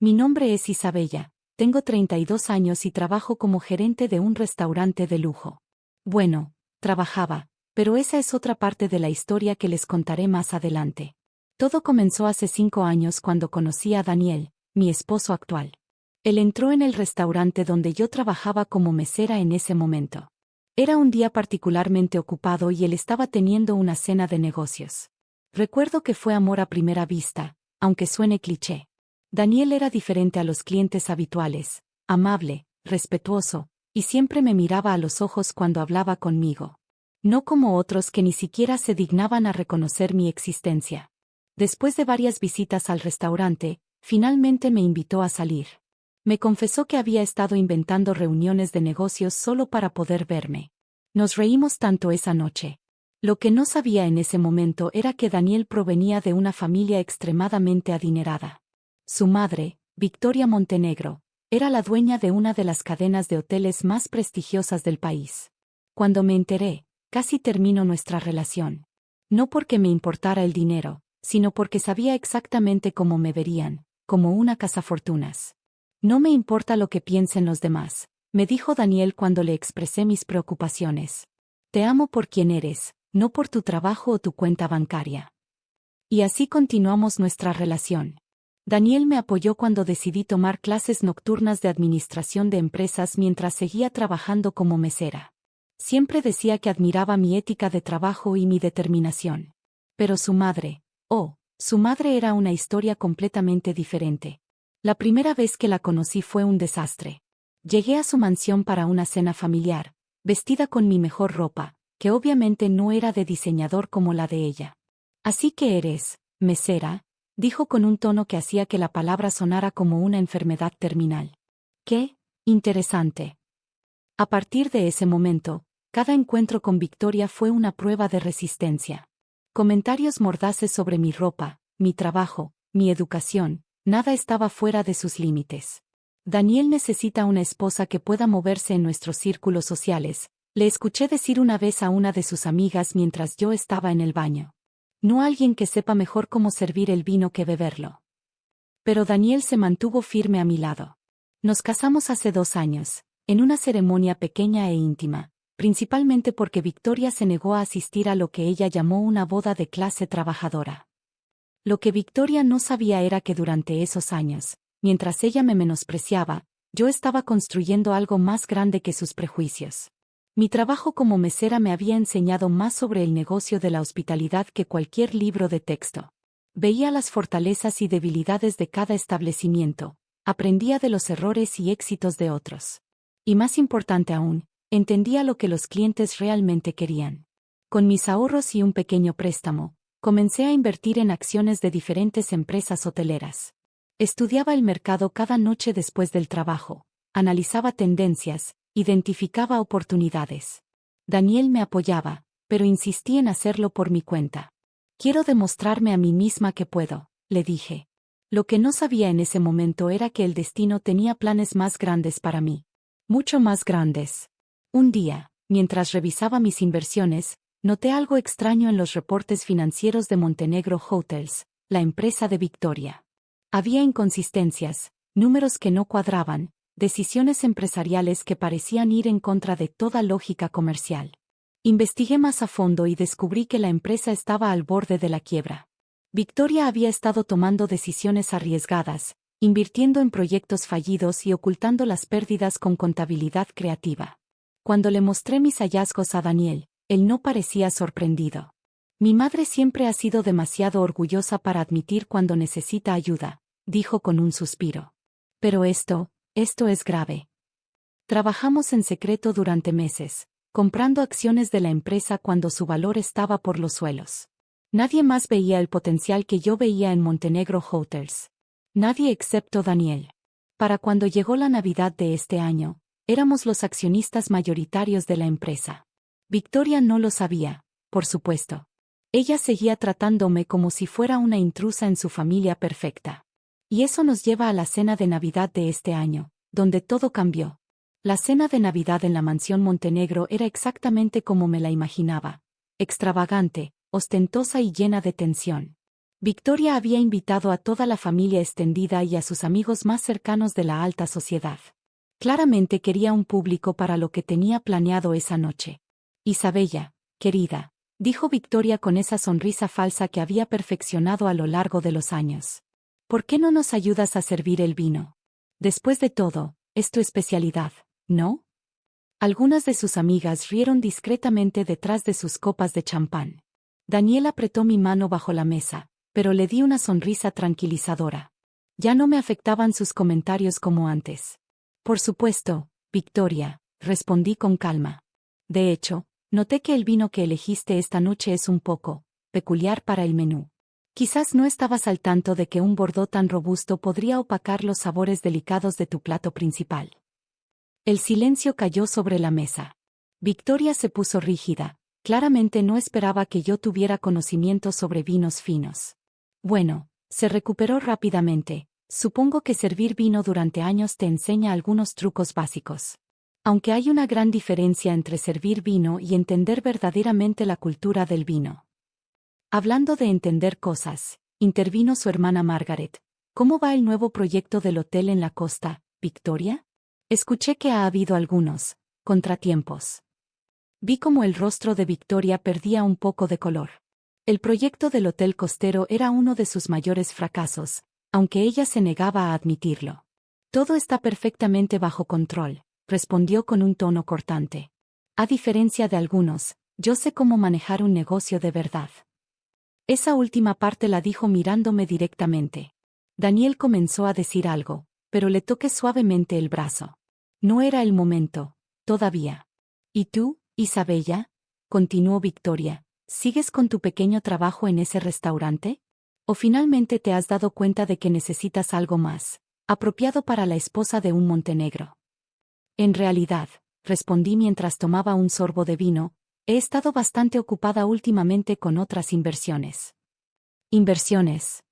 Mi nombre es Isabella, tengo 32 años y trabajo como gerente de un restaurante de lujo. Bueno, trabajaba, pero esa es otra parte de la historia que les contaré más adelante. Todo comenzó hace 5 años cuando conocí a Daniel, mi esposo actual. Él entró en el restaurante donde yo trabajaba como mesera en ese momento. Era un día particularmente ocupado y él estaba teniendo una cena de negocios. Recuerdo que fue amor a primera vista, aunque suene cliché. Daniel era diferente a los clientes habituales, amable, respetuoso, y siempre me miraba a los ojos cuando hablaba conmigo. No como otros que ni siquiera se dignaban a reconocer mi existencia. Después de varias visitas al restaurante, finalmente me invitó a salir. Me confesó que había estado inventando reuniones de negocios solo para poder verme. Nos reímos tanto esa noche. Lo que no sabía en ese momento era que Daniel provenía de una familia extremadamente adinerada. Su madre, Victoria Montenegro, era la dueña de una de las cadenas de hoteles más prestigiosas del país. Cuando me enteré, casi terminó nuestra relación. No porque me importara el dinero, sino porque sabía exactamente cómo me verían, como una cazafortunas. No me importa lo que piensen los demás, me dijo Daniel cuando le expresé mis preocupaciones. Te amo por quien eres, no por tu trabajo o tu cuenta bancaria. Y así continuamos nuestra relación. Daniel me apoyó cuando decidí tomar clases nocturnas de administración de empresas mientras seguía trabajando como mesera. Siempre decía que admiraba mi ética de trabajo y mi determinación. Pero su madre era una historia completamente diferente. La primera vez que la conocí fue un desastre. Llegué a su mansión para una cena familiar, vestida con mi mejor ropa, que obviamente no era de diseñador como la de ella. Así que eres, mesera, dijo con un tono que hacía que la palabra sonara como una enfermedad terminal. ¡Qué interesante! A partir de ese momento, cada encuentro con Victoria fue una prueba de resistencia. Comentarios mordaces sobre mi ropa, mi trabajo, mi educación, nada estaba fuera de sus límites. Daniel necesita una esposa que pueda moverse en nuestros círculos sociales, le escuché decir una vez a una de sus amigas mientras yo estaba en el baño. No alguien que sepa mejor cómo servir el vino que beberlo. Pero Daniel se mantuvo firme a mi lado. Nos casamos hace 2 años, en una ceremonia pequeña e íntima, principalmente porque Victoria se negó a asistir a lo que ella llamó una boda de clase trabajadora. Lo que Victoria no sabía era que durante esos años, mientras ella me menospreciaba, yo estaba construyendo algo más grande que sus prejuicios. Mi trabajo como mesera me había enseñado más sobre el negocio de la hospitalidad que cualquier libro de texto. Veía las fortalezas y debilidades de cada establecimiento, aprendía de los errores y éxitos de otros. Y más importante aún, entendía lo que los clientes realmente querían. Con mis ahorros y un pequeño préstamo, comencé a invertir en acciones de diferentes empresas hoteleras. Estudiaba el mercado cada noche después del trabajo, analizaba tendencias, identificaba oportunidades. Daniel me apoyaba, pero insistí en hacerlo por mi cuenta. Quiero demostrarme a mí misma que puedo, le dije. Lo que no sabía en ese momento era que el destino tenía planes más grandes para mí. Mucho más grandes. Un día, mientras revisaba mis inversiones, noté algo extraño en los reportes financieros de Montenegro Hotels, la empresa de Victoria. Había inconsistencias, números que no cuadraban, decisiones empresariales que parecían ir en contra de toda lógica comercial. Investigué más a fondo y descubrí que la empresa estaba al borde de la quiebra. Victoria había estado tomando decisiones arriesgadas, invirtiendo en proyectos fallidos y ocultando las pérdidas con contabilidad creativa. Cuando le mostré mis hallazgos a Daniel, él no parecía sorprendido. Mi madre siempre ha sido demasiado orgullosa para admitir cuando necesita ayuda, dijo con un suspiro. Pero esto es grave. Trabajamos en secreto durante meses, comprando acciones de la empresa cuando su valor estaba por los suelos. Nadie más veía el potencial que yo veía en Montenegro Hotels. Nadie excepto Daniel. Para cuando llegó la Navidad de este año, éramos los accionistas mayoritarios de la empresa. Victoria no lo sabía, por supuesto. Ella seguía tratándome como si fuera una intrusa en su familia perfecta. Y eso nos lleva a la cena de Navidad de este año, donde todo cambió. La cena de Navidad en la mansión Montenegro era exactamente como me la imaginaba. Extravagante, ostentosa y llena de tensión. Victoria había invitado a toda la familia extendida y a sus amigos más cercanos de la alta sociedad. Claramente quería un público para lo que tenía planeado esa noche. Isabella, querida, dijo Victoria con esa sonrisa falsa que había perfeccionado a lo largo de los años. ¿Por qué no nos ayudas a servir el vino? Después de todo, es tu especialidad, ¿no? Algunas de sus amigas rieron discretamente detrás de sus copas de champán. Daniel apretó mi mano bajo la mesa, pero le di una sonrisa tranquilizadora. Ya no me afectaban sus comentarios como antes. Por supuesto, Victoria, respondí con calma. De hecho, noté que el vino que elegiste esta noche es un poco peculiar para el menú. Quizás no estabas al tanto de que un Bordeaux tan robusto podría opacar los sabores delicados de tu plato principal. El silencio cayó sobre la mesa. Victoria se puso rígida. Claramente no esperaba que yo tuviera conocimiento sobre vinos finos. Bueno, se recuperó rápidamente. Supongo que servir vino durante años te enseña algunos trucos básicos. Aunque hay una gran diferencia entre servir vino y entender verdaderamente la cultura del vino. Hablando de entender cosas, intervino su hermana Margaret. ¿Cómo va el nuevo proyecto del hotel en la costa, Victoria? Escuché que ha habido algunos contratiempos. Vi cómo el rostro de Victoria perdía un poco de color. El proyecto del hotel costero era uno de sus mayores fracasos, aunque ella se negaba a admitirlo. Todo está perfectamente bajo control, respondió con un tono cortante. A diferencia de algunos, yo sé cómo manejar un negocio de verdad. Esa última parte la dijo mirándome directamente. Daniel comenzó a decir algo, pero le toqué suavemente el brazo. No era el momento, todavía. ¿Y tú, Isabella? Continuó Victoria. ¿Sigues con tu pequeño trabajo en ese restaurante? ¿O finalmente te has dado cuenta de que necesitas algo más, apropiado para la esposa de un montenegro? En realidad, respondí mientras tomaba un sorbo de vino, he estado bastante ocupada últimamente con otras inversiones. ¿Inversiones?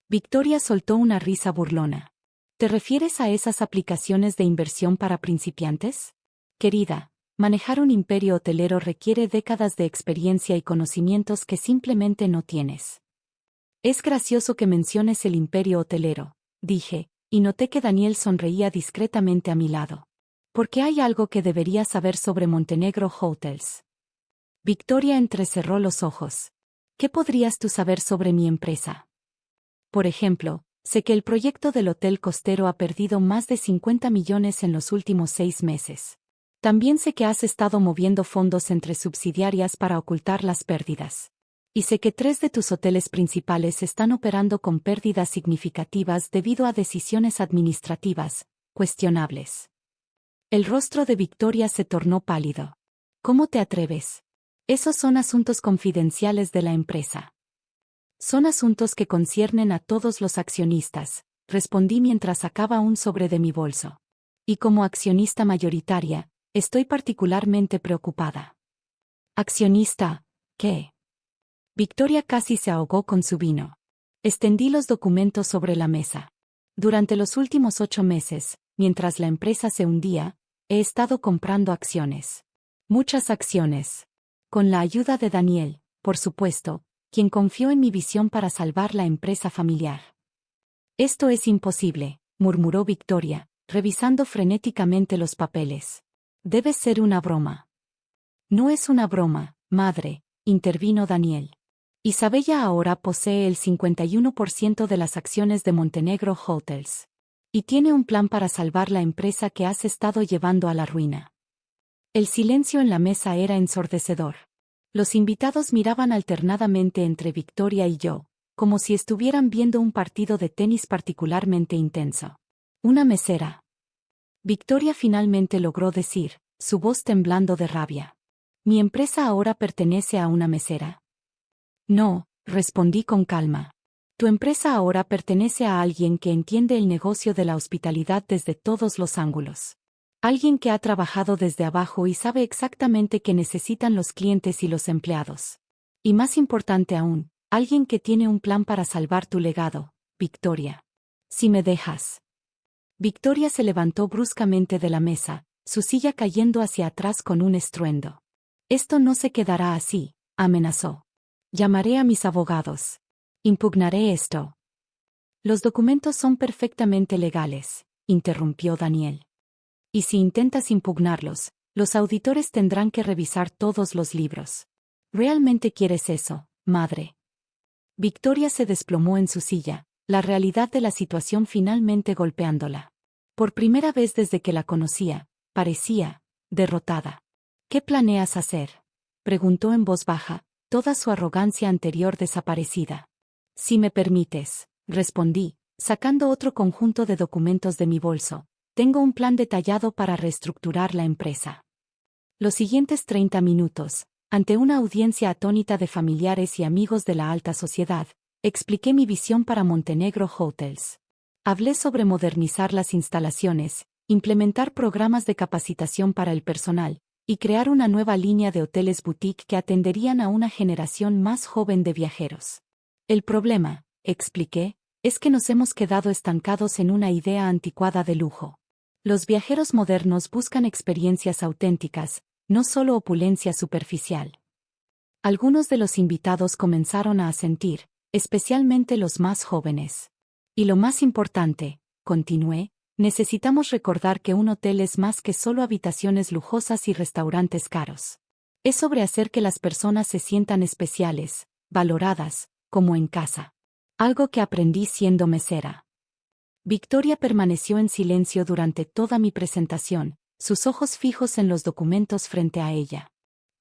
Victoria soltó una risa burlona. ¿Te refieres a esas aplicaciones de inversión para principiantes? Querida, manejar un imperio hotelero requiere décadas de experiencia y conocimientos que simplemente no tienes. Es gracioso que menciones el imperio hotelero, dije, y noté que Daniel sonreía discretamente a mi lado. Porque hay algo que deberías saber sobre Montenegro Hotels. Victoria entrecerró los ojos. ¿Qué podrías tú saber sobre mi empresa? Por ejemplo, sé que el proyecto del hotel costero ha perdido más de 50 millones en los últimos 6 meses. También sé que has estado moviendo fondos entre subsidiarias para ocultar las pérdidas. Y sé que 3 de tus hoteles principales están operando con pérdidas significativas debido a decisiones administrativas cuestionables. El rostro de Victoria se tornó pálido. ¿Cómo te atreves? Esos son asuntos confidenciales de la empresa. Son asuntos que conciernen a todos los accionistas, respondí mientras sacaba un sobre de mi bolso. Y como accionista mayoritaria, estoy particularmente preocupada. ¿Accionista? ¿Qué? Victoria casi se ahogó con su vino. Extendí los documentos sobre la mesa. Durante los últimos 8 meses, mientras la empresa se hundía, he estado comprando acciones. Muchas acciones. Con la ayuda de Daniel, por supuesto, quien confió en mi visión para salvar la empresa familiar. Esto es imposible, murmuró Victoria, revisando frenéticamente los papeles. Debe ser una broma. No es una broma, madre, intervino Daniel. Isabella ahora posee el 51% de las acciones de Montenegro Hotels. Y tiene un plan para salvar la empresa que has estado llevando a la ruina. El silencio en la mesa era ensordecedor. Los invitados miraban alternadamente entre Victoria y yo, como si estuvieran viendo un partido de tenis particularmente intenso. Una mesera. Victoria finalmente logró decir, su voz temblando de rabia. ¿Mi empresa ahora pertenece a una mesera? No, respondí con calma. Tu empresa ahora pertenece a alguien que entiende el negocio de la hospitalidad desde todos los ángulos. Alguien que ha trabajado desde abajo y sabe exactamente qué necesitan los clientes y los empleados. Y más importante aún, alguien que tiene un plan para salvar tu legado, Victoria. Si me dejas. Victoria se levantó bruscamente de la mesa, su silla cayendo hacia atrás con un estruendo. Esto no se quedará así, amenazó. Llamaré a mis abogados. Impugnaré esto. Los documentos son perfectamente legales, interrumpió Daniel. Y si intentas impugnarlos, los auditores tendrán que revisar todos los libros. ¿Realmente quieres eso, madre? Victoria se desplomó en su silla, la realidad de la situación finalmente golpeándola. Por primera vez desde que la conocía, parecía derrotada. ¿Qué planeas hacer?, preguntó en voz baja, toda su arrogancia anterior desaparecida. Si me permites, respondí, sacando otro conjunto de documentos de mi bolso. Tengo un plan detallado para reestructurar la empresa. Los siguientes 30 minutos, ante una audiencia atónita de familiares y amigos de la alta sociedad, expliqué mi visión para Montenegro Hotels. Hablé sobre modernizar las instalaciones, implementar programas de capacitación para el personal, y crear una nueva línea de hoteles boutique que atenderían a una generación más joven de viajeros. El problema, expliqué, es que nos hemos quedado estancados en una idea anticuada de lujo. Los viajeros modernos buscan experiencias auténticas, no solo opulencia superficial. Algunos de los invitados comenzaron a asentir, especialmente los más jóvenes. Y lo más importante, continué, necesitamos recordar que un hotel es más que solo habitaciones lujosas y restaurantes caros. Es sobre hacer que las personas se sientan especiales, valoradas, como en casa. Algo que aprendí siendo mesera. Victoria permaneció en silencio durante toda mi presentación, sus ojos fijos en los documentos frente a ella.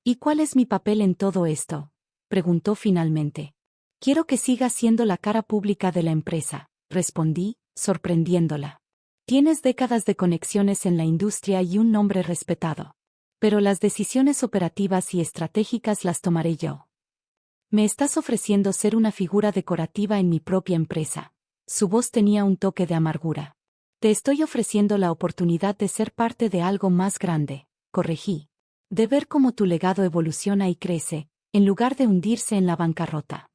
¿Y cuál es mi papel en todo esto?, preguntó finalmente. Quiero que sigas siendo la cara pública de la empresa, respondí, sorprendiéndola. Tienes décadas de conexiones en la industria y un nombre respetado. Pero las decisiones operativas y estratégicas las tomaré yo. Me estás ofreciendo ser una figura decorativa en mi propia empresa. Su voz tenía un toque de amargura. Te estoy ofreciendo la oportunidad de ser parte de algo más grande, corregí. De ver cómo tu legado evoluciona y crece, en lugar de hundirse en la bancarrota.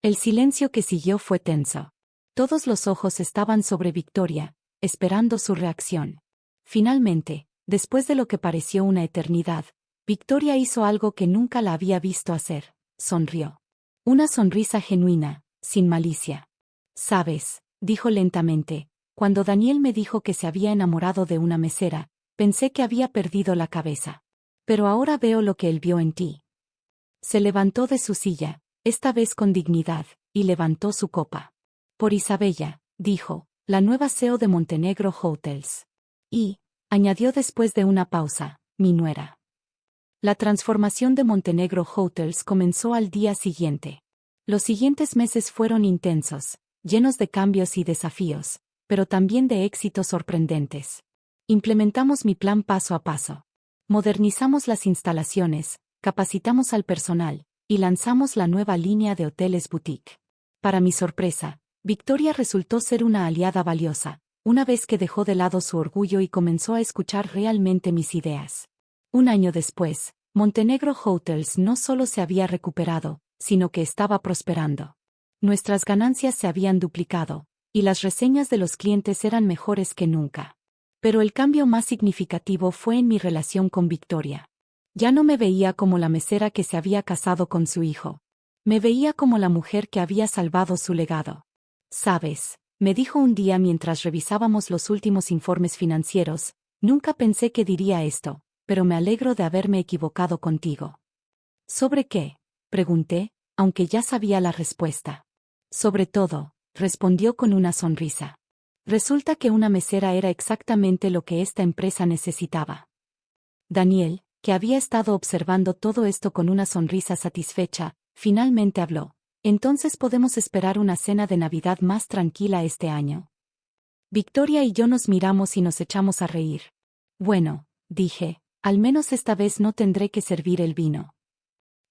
El silencio que siguió fue tenso. Todos los ojos estaban sobre Victoria, esperando su reacción. Finalmente, después de lo que pareció una eternidad, Victoria hizo algo que nunca la había visto hacer, sonrió. Una sonrisa genuina, sin malicia. «Sabes», dijo lentamente, cuando Daniel me dijo que se había enamorado de una mesera, pensé que había perdido la cabeza. Pero ahora veo lo que él vio en ti. Se levantó de su silla, esta vez con dignidad, y levantó su copa. Por Isabella, dijo, la nueva CEO de Montenegro Hotels. Y, añadió después de una pausa, mi nuera. La transformación de Montenegro Hotels comenzó al día siguiente. Los siguientes meses fueron intensos, llenos de cambios y desafíos, pero también de éxitos sorprendentes. Implementamos mi plan paso a paso. Modernizamos las instalaciones, capacitamos al personal, y lanzamos la nueva línea de hoteles boutique. Para mi sorpresa, Victoria resultó ser una aliada valiosa, una vez que dejó de lado su orgullo y comenzó a escuchar realmente mis ideas. Un año después, Montenegro Hotels no solo se había recuperado, sino que estaba prosperando. Nuestras ganancias se habían duplicado, y las reseñas de los clientes eran mejores que nunca. Pero el cambio más significativo fue en mi relación con Victoria. Ya no me veía como la mesera que se había casado con su hijo. Me veía como la mujer que había salvado su legado. «Sabes», me dijo un día mientras revisábamos los últimos informes financieros, «nunca pensé que diría esto, pero me alegro de haberme equivocado contigo». «¿Sobre qué?», pregunté, aunque ya sabía la respuesta. «Sobre todo», respondió con una sonrisa. Resulta que una mesera era exactamente lo que esta empresa necesitaba. Daniel, que había estado observando todo esto con una sonrisa satisfecha, finalmente habló. «Entonces podemos esperar una cena de Navidad más tranquila este año». Victoria y yo nos miramos y nos echamos a reír. «Bueno», dije, «al menos esta vez no tendré que servir el vino».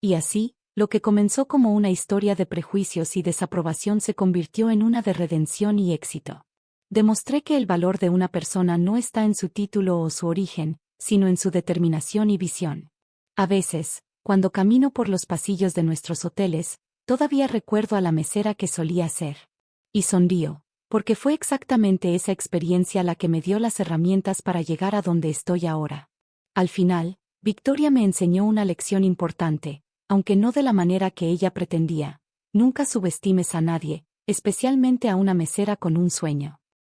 Y así, lo que comenzó como una historia de prejuicios y desaprobación se convirtió en una de redención y éxito. Demostré que el valor de una persona no está en su título o su origen, sino en su determinación y visión. A veces, cuando camino por los pasillos de nuestros hoteles, todavía recuerdo a la mesera que solía ser. Y sonrío, porque fue exactamente esa experiencia la que me dio las herramientas para llegar a donde estoy ahora. Al final, Victoria me enseñó una lección importante, aunque no de la manera que ella pretendía. Nunca subestimes a nadie, especialmente a una mesera con un sueño.